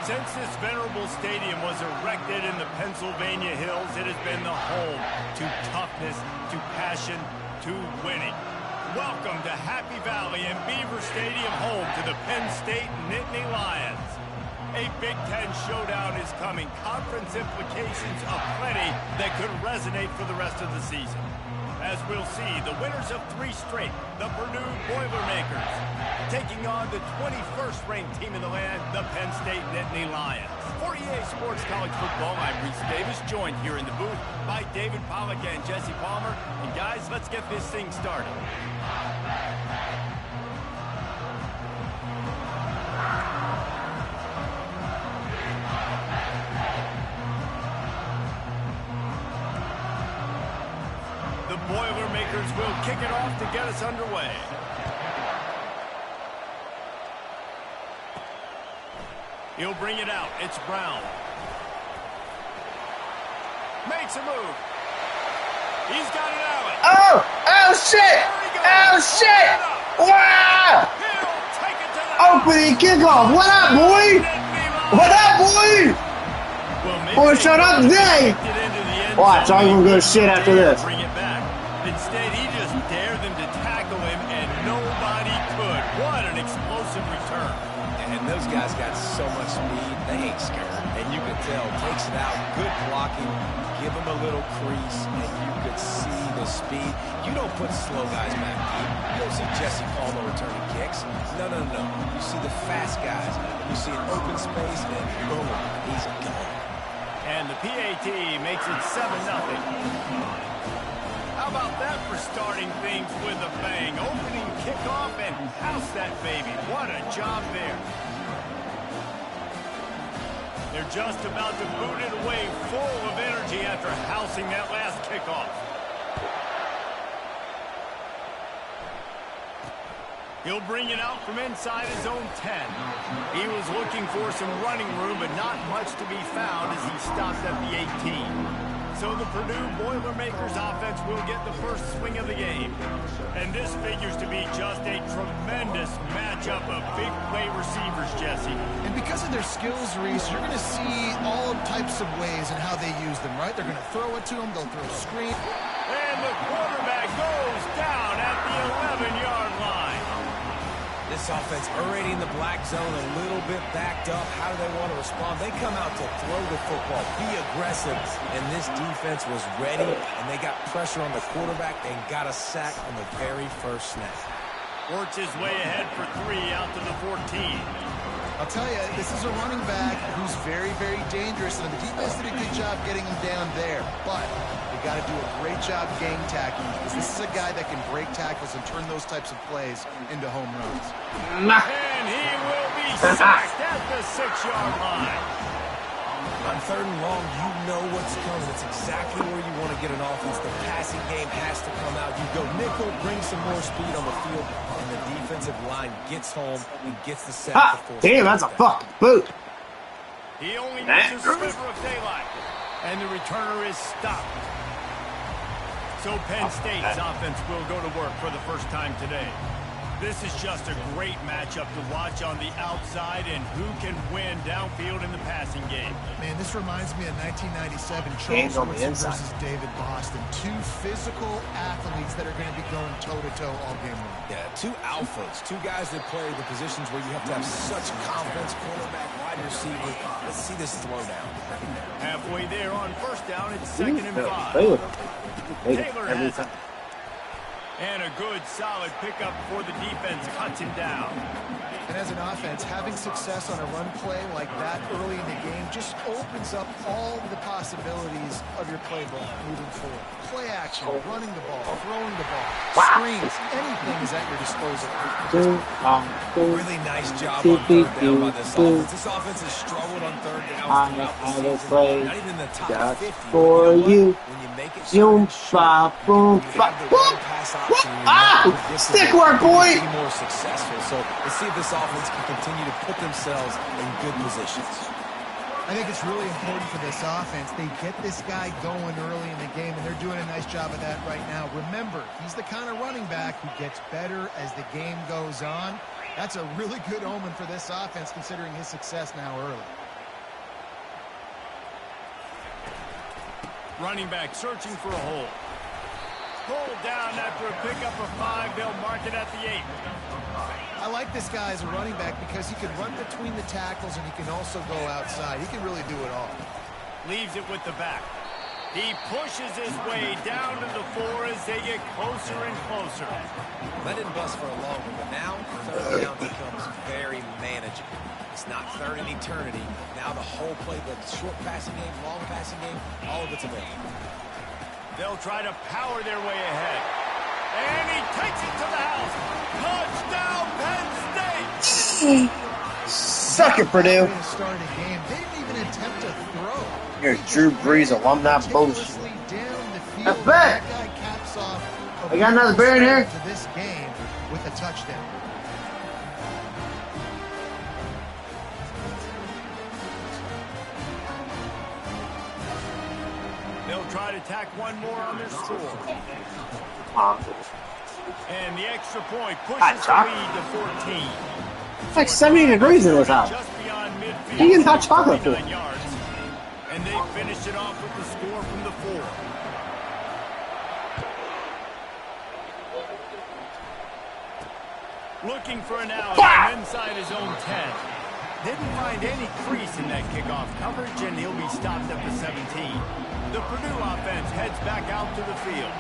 Since this venerable stadium was erected in the Pennsylvania Hills, it has been the home to toughness, to passion, to winning. Welcome to Happy Valley and Beaver Stadium, home to the Penn State Nittany Lions. A Big Ten showdown is coming. Conference implications aplenty that could resonate for the rest of the season. As we'll see, the winners of 3 straight, the Purde Boilermakers, taking on the 21st ranked team in the land, the Penn State Nittany Lions. For EA Sports College Football, I'm Reese Davis, joined here in the booth by David Pollack and Jesse Palmer. And guys, let's get this thing started. Boilermakers will kick it off to get us underway. He'll bring it out. It's Brown. Makes a move. He's got an alley. Oh shit! Oh shit! Wow! Opening kickoff. What up, boy? What up, boy? Boy, shut up today. Watch, I'm gonna go shit after this. Instead, he just dared them to tackle him, and nobody could. What an explosive return. And those guys got so much speed, they ain't scared. And you could tell, takes it out, good blocking, give him a little crease, and you could see the speed. You don't put slow guys back deep. You don't see Jesse Palmer returning kicks. No. You see the fast guys. You see an open space, and boom, he's gone. And the PAT makes it 7-0. How about that for starting things with a bang? Opening kickoff and house that baby. What a job there. They're just about to boot it away, full of energy after housing that last kickoff. He'll bring it out from inside his own 10. He was looking for some running room, but not much to be found as he stopped at the 18. So the Purde Boilermakers offense will get the first swing of the game. And this figures to be just a tremendous matchup of big play receivers, Jesse. And because of their skills, Reese, you're going to see all types of ways and how they use them, right? They're going to throw it to them, they'll throw a screen. And the quarterback goes down at the 11-yard line. This offense already in the black zone, a little bit backed up. How do they want to respond? They come out to throw the football, be aggressive, and this defense was ready, and they got pressure on the quarterback and got a sack on the very first snap. Works his way ahead for 3 out to the 14. I'll tell you, this is a running back who's very, very dangerous, and the defense did a good job getting him down there. But you got to do a great job gang tackling, because this is a guy that can break tackles and turn those types of plays into home runs. And he will be sacked at the 6-yard line. On 3rd and long, you know what's coming. It's exactly where you want to get an offense. The passing game has to come out. You go nickel, bring some more speed on the field, and the defensive line gets home and gets the sack. Damn, that's a fucking boot. He only needs a sliver of daylight, and the returner is stopped. So Penn State's offense will go to work for the first time today. This is just a great matchup to watch on the outside, and who can win downfield in the passing game. Man, this reminds me of 1997 Charles Woodson versus David Boston. 2 physical athletes that are going to be going toe-to-toe all game long. Yeah, 2 alphas, 2 guys that play the positions where you have to have such confidence, quarterback, wide receiver. Let's see this throwdown. Halfway there on 1st down, it's 2nd and 5. Taylor has it. And a good, solid pickup before the defense cuts him down. And as an offense, having success on a run play like that early in the game just opens up all the possibilities of your playbook moving forward. Play action, running the ball, throwing the ball, screens, anything is at your disposal. Really nice job on 3rd down by this offense. This offense has struggled on 3rd down throughout the season. Not even in the top 50. For you. When you make it stick work, boy! Be more successful. So let's see if this offense can continue to put themselves in good positions. I think it's really important for this offense. They get this guy going early in the game, and they're doing a nice job of that right now. Remember, he's the kind of running back who gets better as the game goes on. That's a really good omen for this offense, considering his success now early. Running back searching for a hole. Pulled down after a pickup of 5. They'll mark it at the 8. I like this guy as a running back because he can run between the tackles and he can also go outside. He can really do it all. Leaves it with the back. He pushes his way down to the 4 as they get closer and closer. That didn't bust for a long one, but now third down becomes very manageable. It's not third in eternity. Now the whole play, the short passing game, long passing game, all of it's available. They'll try to power their way ahead. And he takes it to the house. Touchdown, Penn State! Suck it, Purdue. Started a game. They didn't even attempt to throw. Your Drew Brees alumni bullshit. That's bad. I got another bear in here. To this game with a touchdown. They'll try to tack one more on their score. And the extra point pushes the lead to 14. It's like 70 degrees in this house. Just beyond midfield. You get hot chocolate for it. Yards. And they finished it off with the score from the 4. Looking for an out inside his own 10. Didn't find any crease in that kickoff coverage, and he'll be stopped at the 17. The Purdue offense heads back out to the field.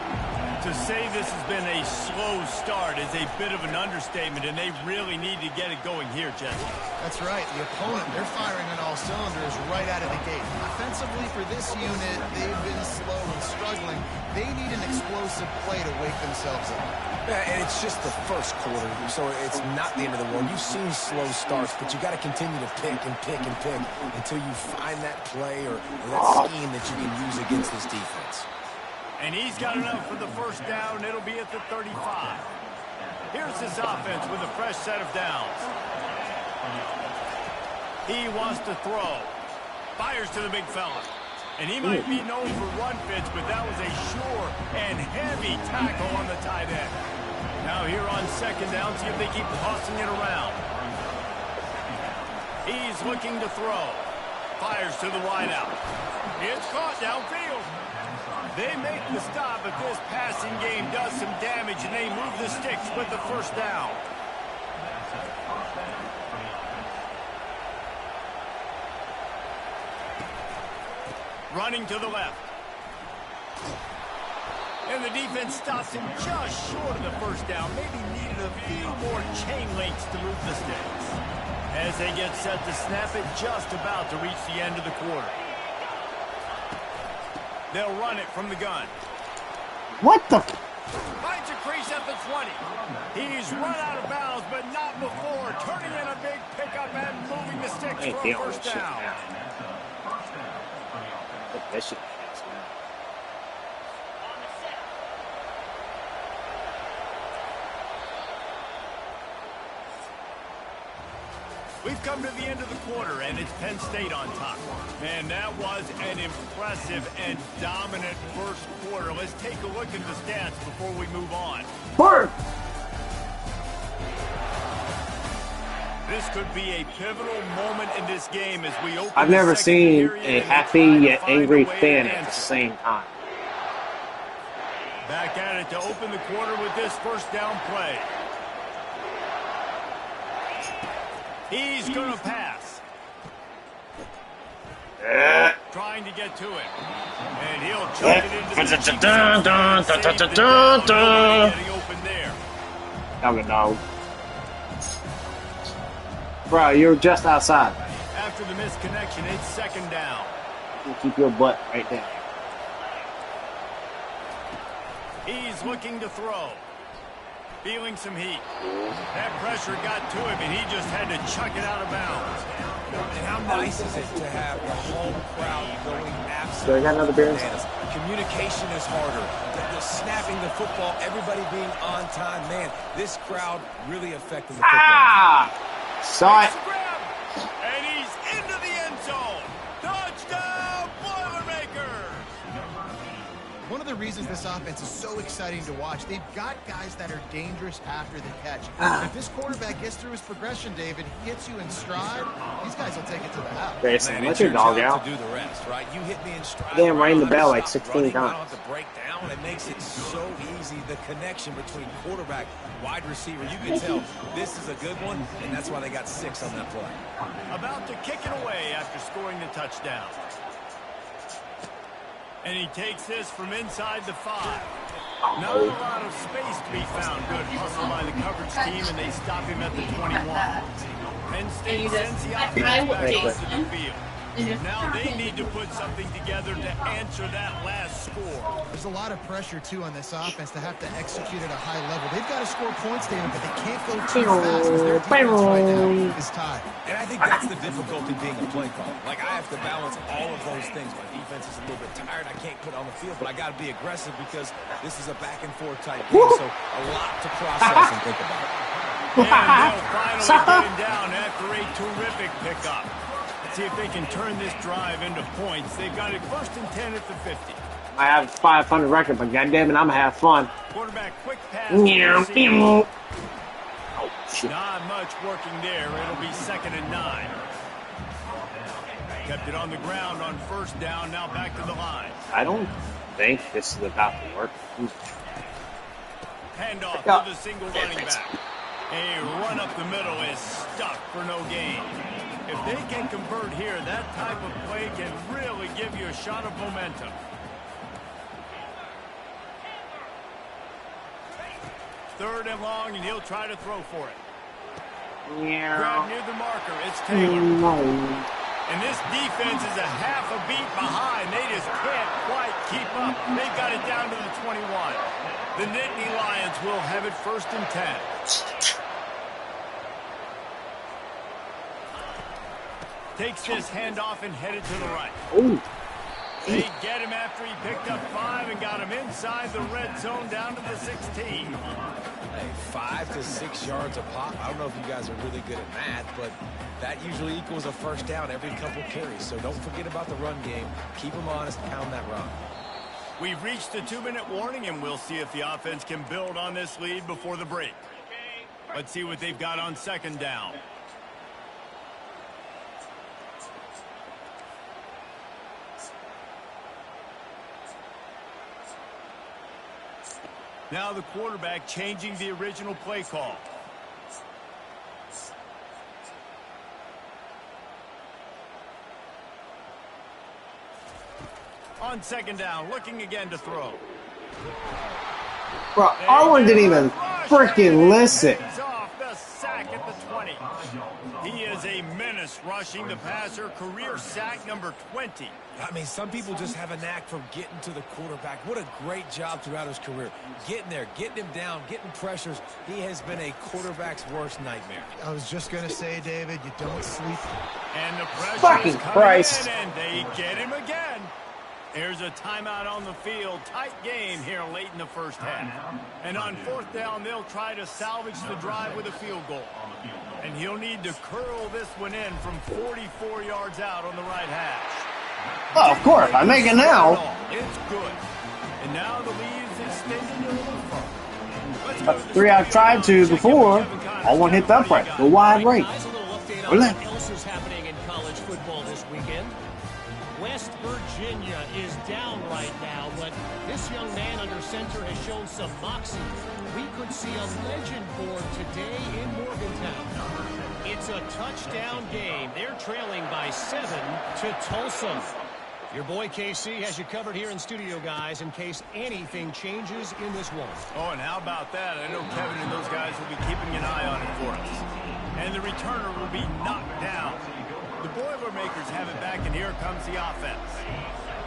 To say this has been a slow start is a bit of an understatement, and they really need to get it going here, Jesse. That's right. The opponent, they're firing on all cylinders right out of the gate. Offensively for this unit, they've been slow and struggling. They need an explosive play to wake themselves up. Yeah, and it's just the first quarter, so it's not the end of the world. You've seen slow starts, but you got to continue to pick and pick and pick until you find that play or that scheme that you can use against this defense. And he's got enough for the first down. It'll be at the 35. Here's this offense with a fresh set of downs. He wants to throw. Fires to the big fella. And he might be known for run fits, but that was a sure and heavy tackle on the tight end. Now here on second down, see if they keep tossing it around. He's looking to throw. Fires to the wideout. It's caught downfield. They make the stop, but this passing game does some damage, and they move the sticks with the first down. Running to the left. And the defense stops him just short of the first down. Maybe needed a few more chain links to move the sticks. As they get set to snap it, just about to reach the end of the quarter. They'll run it from the gun. What the? Finds a crease at the 20. He's run out of bounds, but not before. Turning in a big pickup and moving the sticks for a first down. That shit. We've come to the end of the quarter, and it's Penn State on top. Man, that was an impressive and dominant first quarter. Let's take a look at the stats before we move on. This could be a pivotal moment in this game as we open. I've never seen a happy yet angry fan at the same time. Back at it to open the quarter with this first down play. He's going to pass. Trying to get to it. And he'll chuck it into the getting open there. No. Bro, you're just outside. After the misconnection, it's second down. You keep your butt right there. He's looking to throw. Feeling some heat. That pressure got to him, and he just had to chuck it out of bounds. And how nice is it to have the home crowd going So I got another beer. Communication is harder. The snapping the football, everybody being on time. Man, this crowd really affecting the football. Saw it. And he's into the end zone. Touchdown, Boilermakers! One of the reasons this offense is so exciting to watch. They've got guys that are dangerous after the catch. If this quarterback gets through his progression, David, gets you in stride, these guys will take it to the house. Grayson, let your dog out. To do the rest, right? You hit me in stride. Damn, rang the bell like 16 times. I don't have to break down. It makes it so easy. The connection between quarterback, wide receiver. You can tell this is a good one, and that's why they got 6 on that play. About to kick it away after scoring the touchdown. And he takes this from inside the 5. Not a lot of space to be found. Good hustle by the coverage team, and they stop him at the 21. Penn State sends the offense back onto the field. Now they need to put something together to answer that last score. There's a lot of pressure, too, on this offense to have to execute at a high level. They've got to score points, David, but they can't go too fast because their defense right now is tied. And I think that's the difficulty being a play caller. Like, I have to balance all of those things. My defense is a little bit tired. I can't put on the field, but I got to be aggressive because this is a back-and-forth type game, so a lot to process and think about. And they'll finally get him down after a terrific pickup. See if they can turn this drive into points. They've got it 1st and 10 at the 50. I have 500 record, but goddamn it, I'm gonna have fun. Quarterback quick pass. Oh, shit. Not much working there. It'll be 2nd and 9. Kept it on the ground on 1st down. Now back to the line. I don't think this is about to work. Handoff to the single running back. A run up the middle is stuck for no gain. If they can convert here, that type of play can really give you a shot of momentum. Third and long, and he'll try to throw for it. Yeah. Grab near the marker. It's Taylor. And this defense is a half a beat behind. They just can't quite keep up. They've got it down to the 21. The Nittany Lions will have it 1st and 10. Takes this handoff and headed to the right. Ooh. They get him after he picked up 5 and got him inside the red zone down to the 16. Hey, 5 to 6 yards a pop. I don't know if you guys are really good at math, but that usually equals a 1st down every couple carries. So don't forget about the run game. Keep them honest, pound that rock. We've reached the 2-minute warning, and we'll see if the offense can build on this lead before the break. Let's see what they've got on 2nd down. Now the quarterback changing the original play call. On 2nd down, looking again to throw. Bro, Arwen didn't even freaking listen. Off the sack at the 20. He is a menace rushing the passer. Career sack number 20. I mean, some people just have a knack for getting to the quarterback. What a great job throughout his career. Getting there, getting him down, getting pressures. He has been a quarterback's worst nightmare. I was just going to say, David, you don't sleep. And the pressure Fucking is coming Christ. in, and they get him again. There's a timeout on the field. Tight game here late in the 1st half. And on 4th down, they'll try to salvage the drive with a field goal. And he'll need to curl this one in from 44 yards out on the right hash. Oh, of course, I make it now. It's good. And now the lead is extended a little further. That's 3 I've tried to before. All one hit the upright. Go wide right. Guys, a little update on what else is happening in college football this weekend. West Virginia is down right now, but this young man under center has shown some moxie. We could see a legend born today in Morgantown. It's a touchdown game. They're trailing by 7 to Tulsa. Your boy KC has you covered here in studio, guys, in case anything changes in this one. Oh, and how about that? I know Kevin and those guys will be keeping an eye on it for us. And the returner will be knocked down. The Boilermakers have it back, and here comes the offense.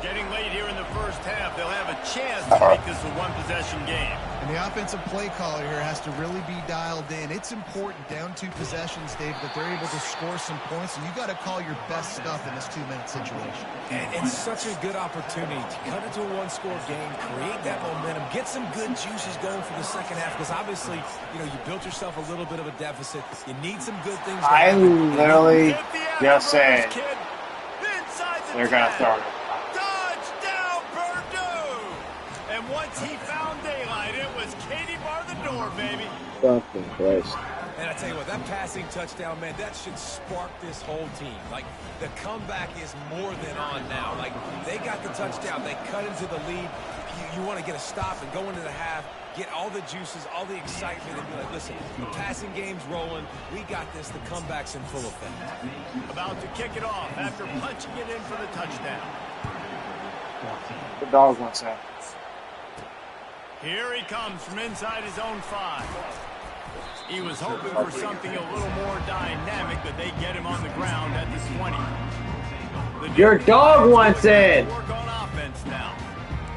Getting late here in the 1st half, they'll have a chance to make this a one-possession game. And the offensive play caller here has to really be dialed in. It's important down 2 possessions, Dave, that they're able to score some points. And you got to call your best stuff in this 2-minute situation. And it's such a good opportunity to cut into a 1-score game, create that momentum, get some good juices going for the 2nd half. Because obviously, you built yourself a little bit of a deficit. You need some good things. I literally just said they're gonna throw it. he found daylight. It was Katie bar the door, baby. Fucking Christ. And I tell you what, that passing touchdown, man, that should spark this whole team. Like, the comeback is more than on now. Like, they got the touchdown. They cut into the lead. You want to get a stop and go into the half, get all the juices, all the excitement, and be like, listen, the passing game's rolling. We got this. The comeback's in full effect. About to kick it off after punching it in for the touchdown. The dog wants that. Here he comes from inside his own 5. He was hoping for something a little more dynamic, but they get him on the ground at the 20. Your dog wants it. Work on offense now.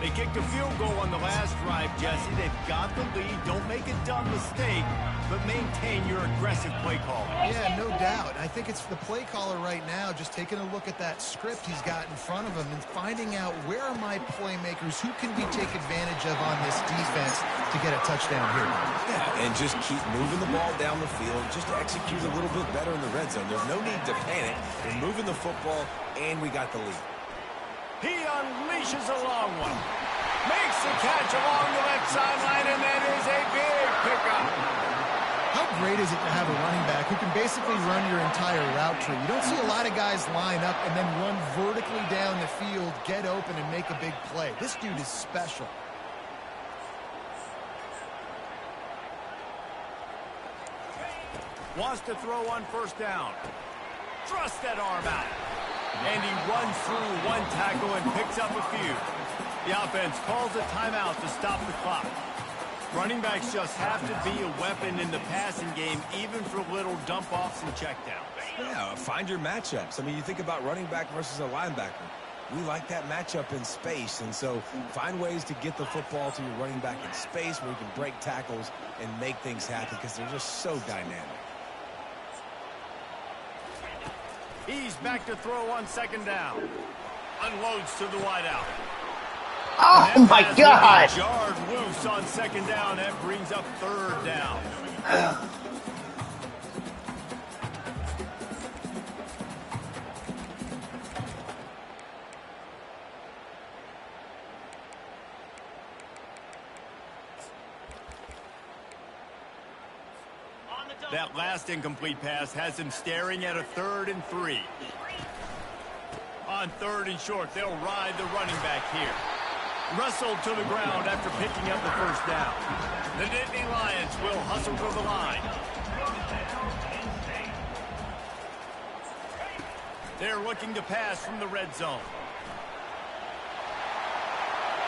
They kicked a field goal on the last drive, Jesse. They've got the lead. Don't make a dumb mistake, but maintain your aggressive play calling. Yeah, no doubt. I think it's the play caller right now just taking a look at that script he's got in front of him and finding out where are my playmakers, who can we take advantage of on this defense to get a touchdown here. Yeah, and just keep moving the ball down the field, just to execute a little bit better in the red zone. There's no need to panic. We're moving the football, and we got the lead. He unleashes a long one. Makes the catch along the left sideline, and that is a big pickup. How great is it to have a running back who can basically run your entire route tree? You don't see a lot of guys line up and then run vertically down the field, get open, and make a big play. This dude is special. Wants to throw on first down. Thrust that arm out. And he runs through one tackle and picks up a few. The offense calls a timeout to stop the clock. Running backs just have to be a weapon in the passing game, even for little dump-offs and checkdowns. Yeah, find your matchups. I mean, you think about running back versus a linebacker. We like that matchup in space, and so find ways to get the football to your running back in space where you can break tackles and make things happen because they're just so dynamic. He's back to throw on second down. Unloads to the wideout. Oh my God! Jarred loose on second down. That brings up third down. That last incomplete pass has him staring at a 3rd and 3. On 3rd and short, they'll ride the running back here. Wrestled to the ground after picking up the first down. The Nittany Lions will hustle to the line. They're looking to pass from the red zone.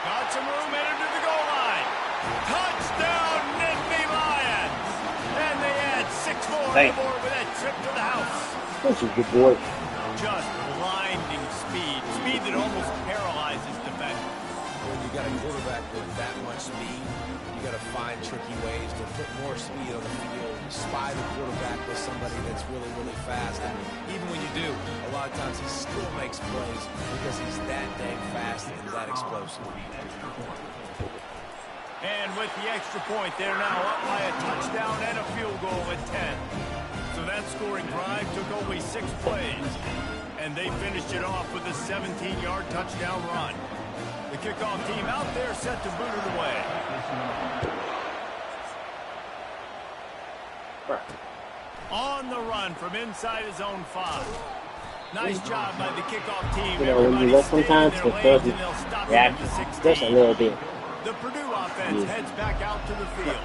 Got some room headed to the goal line. Touchdown, Nittany Lions! And they add 6 more on the board with that trip to the house. That's a good boy. Just blinding speed. Speed that almost paralyzes defenders. When you got a quarterback with that much speed, you got to find tricky ways to put more speed on the field, spy the quarterback with somebody that's really, really fast. And even when you do, a lot of times he still makes plays because he's that dang fast and that explosive. And with the extra point, they're now up by a touchdown and a field goal at 10. So that scoring drive took only 6 plays. And they finished it off with a 17-yard touchdown run. The kickoff team out there set to boot it away. On the run from inside his own 5. Nice job by the kickoff team. You know, when you look sometimes, the third reaction, just a little bit. The Purdue offense heads back out to the field.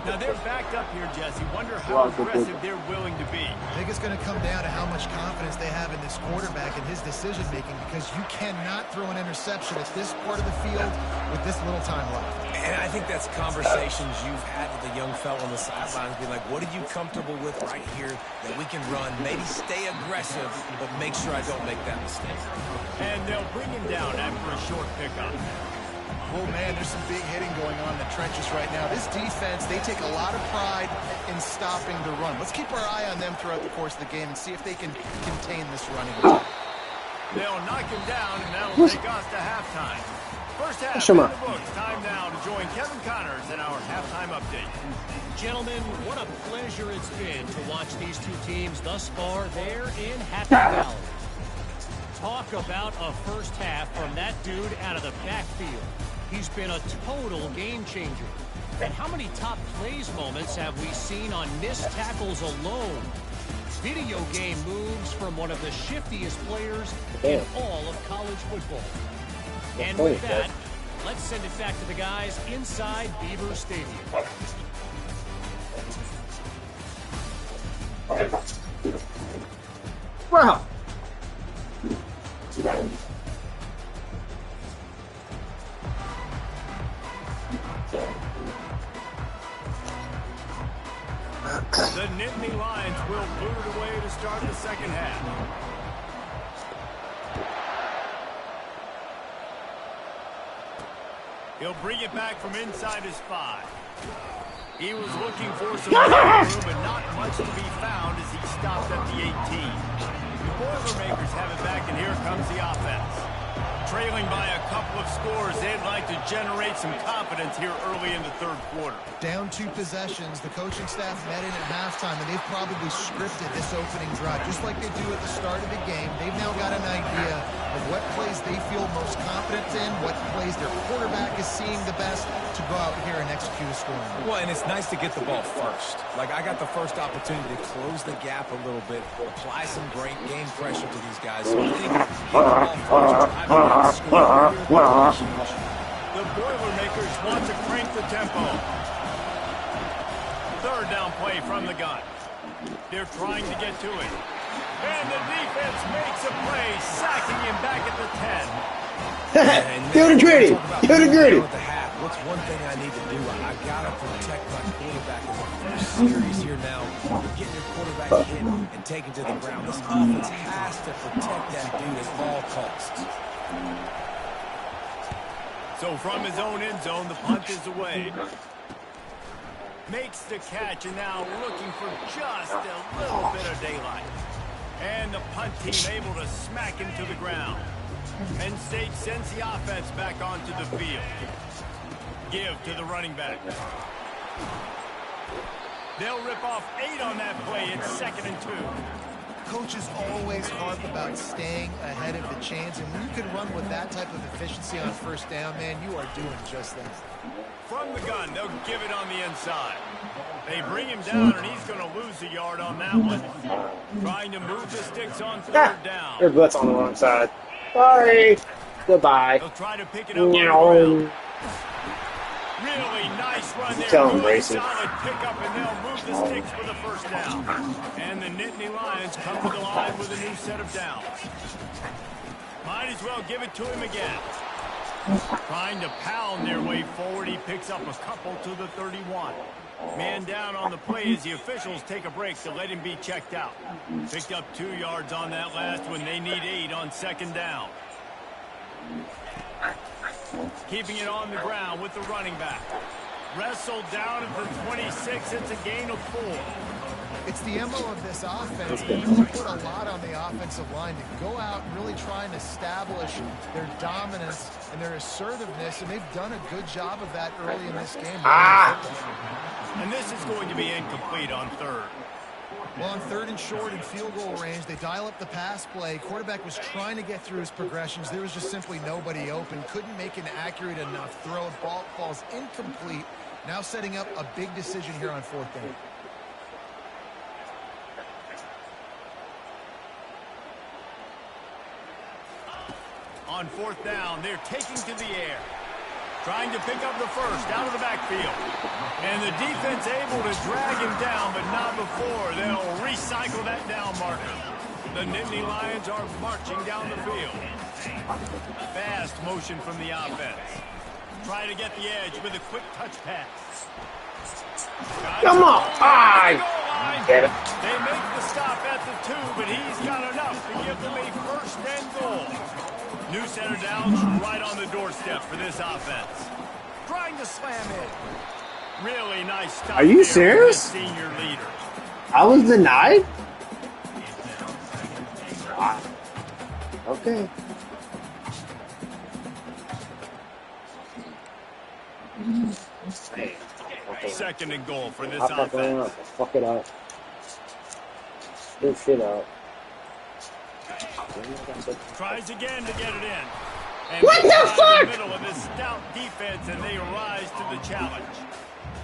Now they're backed up here, Jesse. Wonder how aggressive they're willing to be. I think it's going to come down to how much confidence they have in this quarterback and his decision-making, because you cannot throw an interception at this part of the field with this little time left. And I think that's conversations you've had with the young fella on the sidelines. Be like, what are you comfortable with right here that we can run? Maybe stay aggressive, but make sure I don't make that mistake. And they'll bring him down after a short pickup. Oh, man, there's some big hitting going on in the trenches right now. This defense, they take a lot of pride in stopping the run. Let's keep our eye on them throughout the course of the game and see if they can contain this running attack. They'll knock him down, and that'll take us to halftime. First half in the books. Time now to join Kevin Connors in our halftime update. Gentlemen, what a pleasure it's been to watch these two teams thus far there in Happy Valley. Talk about a first half from that dude out of the backfield. He's been a total game changer. And how many top plays moments have we seen on missed tackles alone? Video game moves from one of the shiftiest players in all of college football. And with that, let's send it back to the guys inside Beaver Stadium. Wow. The Nittany Lions will boot it away to start the second half. He'll bring it back from inside his 5. He was looking for some room, but not much to be found as he stopped at the 18. The Boilermakers have it back, and here comes the offense. Trailing by a couple of scores, they'd like to generate some confidence here early in the third quarter. Down 2 possessions, the coaching staff met in at halftime, and they've probably scripted this opening drive, just like they do at the start of the game. They've now got an idea of what plays they feel most confident in, what plays their quarterback is seeing the best to go out here and execute a scoring. Well, and it's nice to get the ball first. Like, I got the first opportunity to close the gap a little bit, apply some great game pressure to these guys. So I think getting the ball first, the Boilermakers want to crank the tempo. Third down play from the gun. They're trying to get to it. And the defense makes a play, sacking him back at the 10. Do the gritty. Do the gritty. What's one thing I need to do? I got to protect my quarterback as a first series here now. Getting your quarterback hit and taken to the ground. This offense has to protect that dude at all costs. So from his own end zone, the punt is away. Makes the catch, and now looking for just a little bit of daylight. And the punt team able to smack him to the ground. Penn State sends the offense back onto the field. Give to the running back. They'll rip off 8 on that play. It's 2nd and 2. Coaches always harp about staying ahead of the chains, and when you can run with that type of efficiency on first down, man, you are doing just that. From the gun, they'll give it on the inside. They bring him down, and he's going to lose a yard on that one. Trying to move the sticks on 3rd down. Your butt's on the wrong side. Sorry. Goodbye. They'll try to pick it up on the ground. Really nice run there. Good solid pickup, and they'll move the sticks for the first down. And the Nittany Lions come to the line with a new set of downs. Might as well give it to him again. Trying to pound their way forward. He picks up a couple to the 31. Man down on the play as the officials take a break to let him be checked out. Picked up 2 yards on that last one. They need 8 on 2nd down. Keeping it on the ground with the running back. Wrestled down at the 26. It's a gain of 4. It's the MO of this offense. They put a lot on the offensive line to go out and really try and establish their dominance and their assertiveness, and they've done a good job of that early in this game. And this is going to be incomplete on 3rd. Well, on 3rd and short and field goal range, they dial up the pass play. Quarterback was trying to get through his progressions. There was just simply nobody open. Couldn't make an accurate enough throw. Ball falls incomplete. Now setting up a big decision here on 4th down. On 4th down, they're taking to the air. Trying to pick up the first out of the backfield. And the defense able to drag him down, but not before. They'll recycle that down marker. The Nittany Lions are marching down the field. Fast motion from the offense. Try to get the edge with a quick touch pass. Come on. Get it. They make the stop at the 2, but he's got enough to give them a 1st and goal. New center downs right on the doorstep for this offense. Trying to slam in. Really nice stop. Are you serious? Senior leader. I was denied? Okay. Hey. 2nd and goal for this offense. Fuck it up. Good shit out. Tries again to get it in. And what the fuck? In the middle of this stout defense, and they rise to the challenge.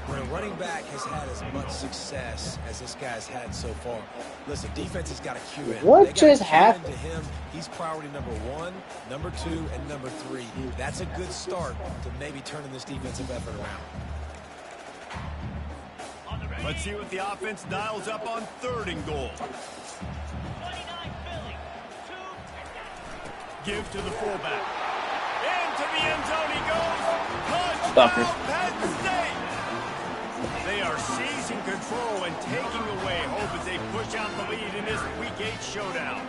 When a running back has had as much success as this guy's had so far, listen, defense has got to cue in. What just happened? To him, he's priority number 1, number 2, and number 3. That's a good start to maybe turning this defensive effort around. Let's see what the offense dials up on 3rd and goal. Give to the fullback. Into the end zone he goes. Touchdown, Penn State. They are seizing control and taking away hope as they push out the lead in this Week 8 showdown.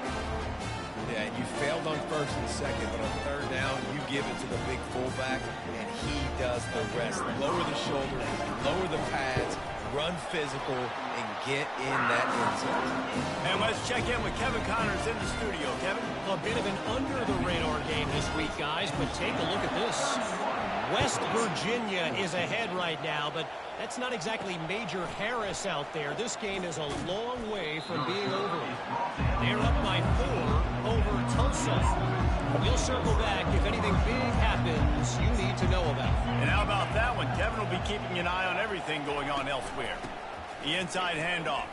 Yeah, you failed on 1st and 2nd, but on 3rd down, you give it to the big fullback, and he does the rest. Lower the shoulder, lower the pads, run physical, and get in that end zone. And let's check in with Kevin Connors in the studio. Kevin? A bit of an under-the-radar game this week, guys, but take a look at this. West Virginia is ahead right now, but that's not exactly Major Harris out there. This game is a long way from being over. They're up by 4 over Tulsa. We'll circle back if anything big happens you need to know about. And how about that one? Kevin will be keeping an eye on everything going on elsewhere. The inside handoff.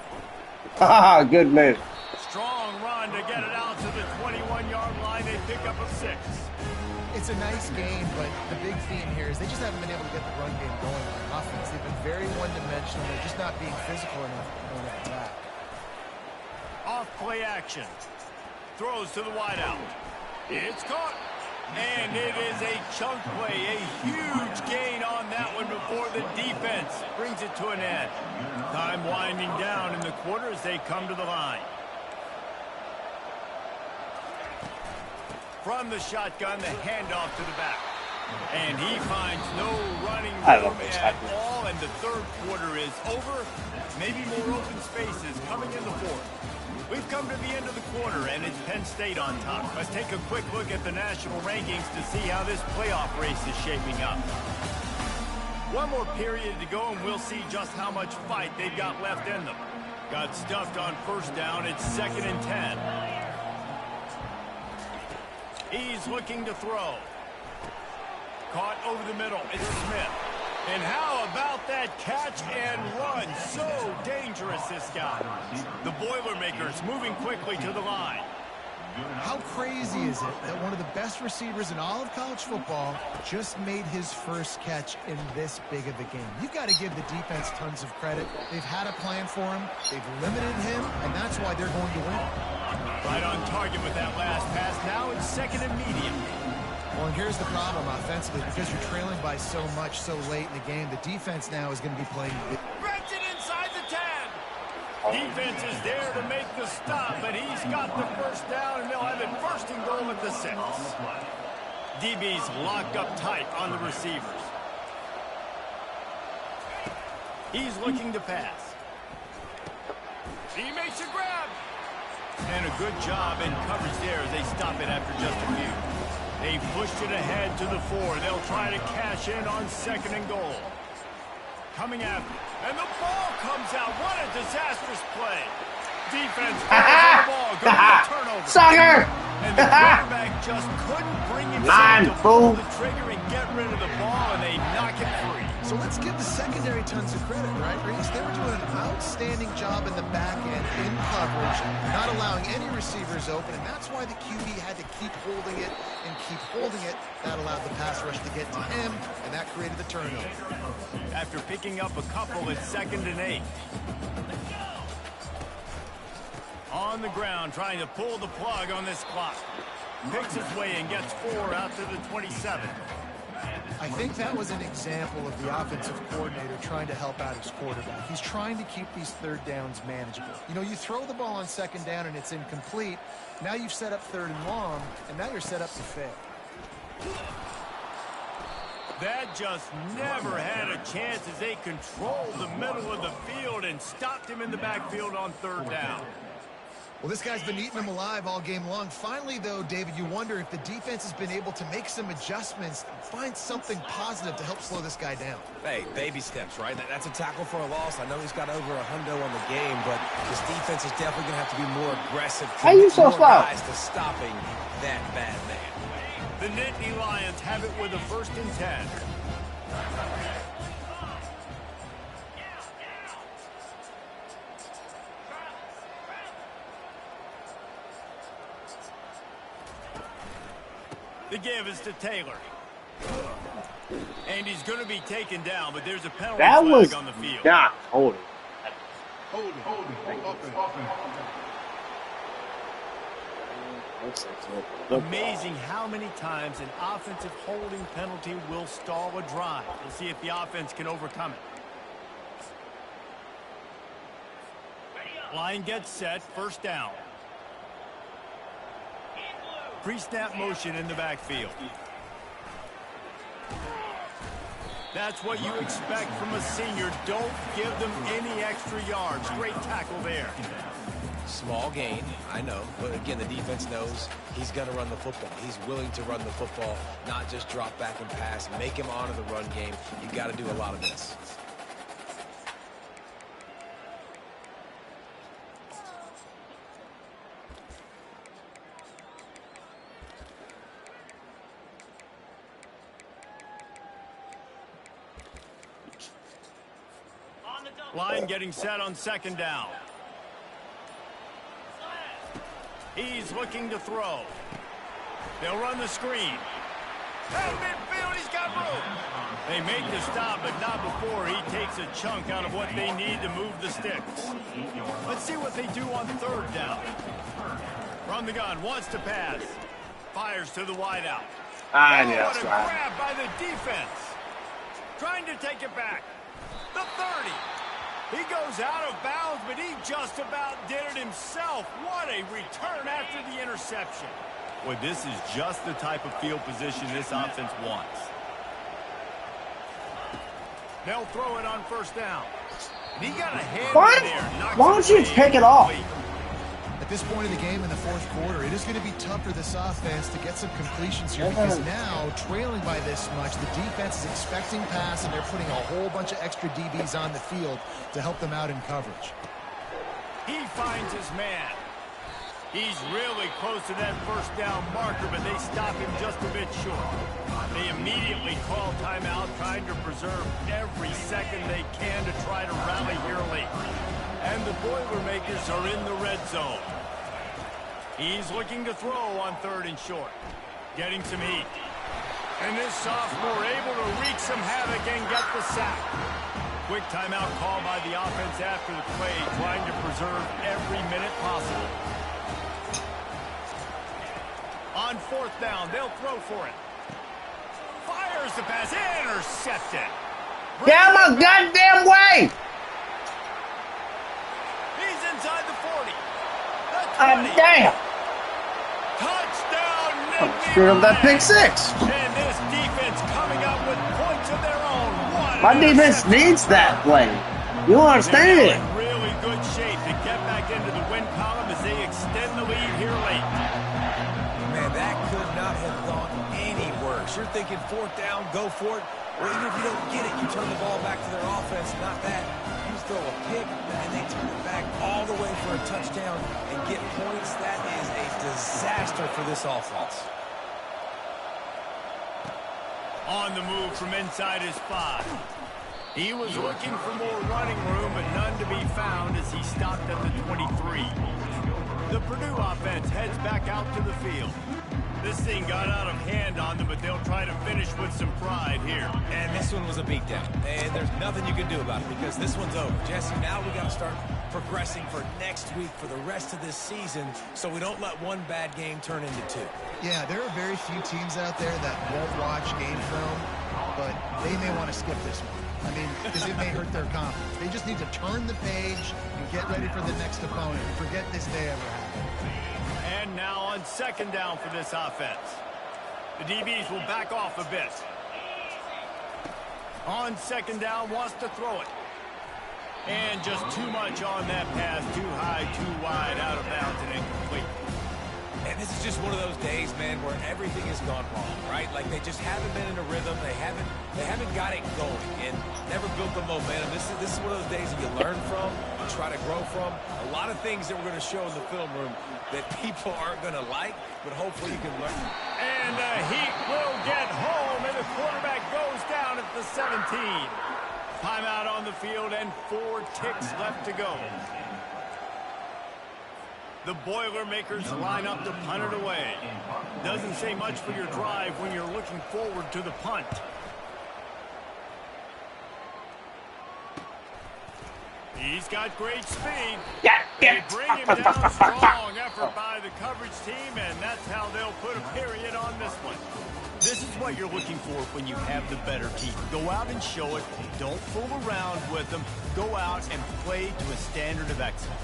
Haha, good move. Strong run to get it out to the 21-yard line. They pick up a 6. It's a nice game, but the big theme here is they just haven't been able to get the run game going on offense. They've been very one-dimensional. They're just not being physical enough on that attack. Off play action. Throws to the wideout. It's caught. And it is a chunk play. A huge gain on that one before the defense brings it to an end. Time winding down in the quarter as they come to the line. From the shotgun, the handoff to the back. And he finds no running room at all, and the 3rd quarter is over. Maybe more open spaces coming in the 4th. We've come to the end of the quarter, and it's Penn State on top. Let's take a quick look at the national rankings to see how this playoff race is shaping up. One more period to go, and we'll see just how much fight they've got left in them. Got stuffed on 1st down. It's 2nd and 10. He's looking to throw. Caught over the middle. It's Smith. And how about that catch and run? So dangerous, this guy. The Boilermakers moving quickly to the line. How crazy is it that one of the best receivers in all of college football just made his first catch in this big of a game? You've got to give the defense tons of credit. They've had a plan for him. They've limited him, and that's why they're going to win. Right on target with that last pass. Now it's 2nd and medium. Well, and here's the problem offensively. Because you're trailing by so much so late in the game, the defense now is going to be playing. Breaks it inside the 10. Defense is there to make the stop, but he's got the 1st down, and they'll have it 1st and goal at the 6. DB's locked up tight on the receivers. He's looking to pass. He makes a grab. And a good job in coverage there as they stop it after just a few. They pushed it ahead to the 4. They'll try to cash in on 2nd and goal. Coming after. And the ball comes out. What a disastrous play. Defense the ball. Go to the turnover. Sucker! And the quarterback just couldn't bring himself to pull the trigger and get rid of the ball, and they knock it free. So let's give the secondary tons of credit, right, Reese? They were doing an outstanding job in the back end, in coverage, not allowing any receivers open, and that's why the QB had to keep holding it and keep holding it. That allowed the pass rush to get to him, and that created the turnover. After picking up a couple, it's 2nd and 8. On the ground, trying to pull the plug on this clock. Picks his way and gets 4 out to the 27. I think that was an example of the offensive coordinator trying to help out his quarterback. He's trying to keep these 3rd downs manageable. You know, you throw the ball on 2nd down and it's incomplete. Now you've set up 3rd and long, and now you're set up to fail. That just never had a chance as they controlled the middle of the field and stopped him in the backfield on 3rd down. Well, this guy's been eating them alive all game long. Finally, though, David, you wonder if the defense has been able to make some adjustments, find something positive to help slow this guy down. Hey, baby steps, right? That's a tackle for a loss. I know he's got over $100 on the game, but this defense is definitely going to have to be more aggressive. How you so slow? Guys to stopping that bad man. The Nittany Lions have it with a 1st and 10. The give is to Taylor. And he's going to be taken down, but there's a penalty flag on the field. Not holding. Amazing how many times an offensive holding penalty will stall a drive. We'll see if the offense can overcome it. Line gets set, 1st down. Pre-snap motion in the backfield. That's what you expect from a senior. Don't give them any extra yards. Great tackle there. Small gain, I know. But again, the defense knows he's going to run the football. He's willing to run the football, not just drop back and pass. Make him honor the run game. You got to do a lot of this. Line getting set on 2nd down. He's looking to throw. They'll run the screen. At midfield, he's got room. They make the stop, but not before he takes a chunk out of what they need to move the sticks. Let's see what they do on 3rd down. From the gun, wants to pass. Fires to the wideout. What a grab by the defense. Trying to take it back. The 30. He goes out of bounds, but he just about did it himself. What a return after the interception. Well, this is just the type of field position this offense wants. They'll throw it on 1st down. And he got a hand in there. Why don't you take it off? At this point in the game in the 4th quarter, it is going to be tough for this offense to get some completions here because now, trailing by this much, the defense is expecting pass and they're putting a whole bunch of extra DBs on the field to help them out in coverage. He finds his man. He's really close to that 1st down marker, but they stop him just a bit short. They immediately call timeout, trying to preserve every second they can to try to rally here late. And the Boilermakers are in the red zone. He's looking to throw on 3rd and short. Getting some heat. And this sophomore able to wreak some havoc and get the sack. Quick timeout call by the offense after the play, trying to preserve every minute possible. On 4th down, they'll throw for it. Fires the pass, intercepted. Get out of my goddamn way! He's inside the 40. Damn! Touchdown, Nittany Screwed up that pick 6. And this defense coming up with points of their own. My defense needs that play. You don't understand it. In really good shape to get back into the win column as they extend the lead here late. Man, that could not have gone any worse. You're thinking 4th down, go for it. Well, even if you don't get it, you turn the ball back to their offense. Not that. You throw a pick, and they turn it back all the way for a touchdown and get points. That is a disaster for this offense. On the move from inside his 5. He was looking for more running room, but none to be found as he stopped at the 23. The Purdue offense heads back out to the field. This thing got out of hand on them, but they'll try to finish with some pride here. And this one was a beatdown. And there's nothing you can do about it because this one's over. Jesse, now we got to start progressing for next week for the rest of this season so we don't let one bad game turn into 2. Yeah, there are very few teams out there that won't watch game film, but they may want to skip this one. I mean, because it may hurt their confidence. They just need to turn the page and get ready for the next opponent. Forget this day ever happened. And now on 2nd down for this offense. The DBs will back off a bit. On 2nd down, wants to throw it. And just too much on that pass. Too high, too wide, out of bounds, and incomplete. And this is just one of those days, man, where everything has gone wrong, right? Like they just haven't been in a rhythm. They haven't got it going. And never built the momentum. This is one of those days that you learn from, you try to grow from. A lot of things that we're going to show in the film room that people aren't going to like, but hopefully you can learn. And the Heat will get home, and the quarterback goes down at the 17. Timeout on the field and 4 ticks left to go. The Boilermakers line up to punt it away. Doesn't say much for your drive when you're looking forward to the punt. He's got great speed. They bring him down strong. Effort by the coverage team, and that's how they'll put a period on this one. This is what you're looking for when you have the better team. Go out and show it. Don't fool around with them. Go out and play to a standard of excellence.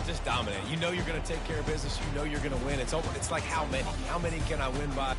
Just dominate. You know you're going to take care of business. You know you're going to win. It's like how many? How many can I win by?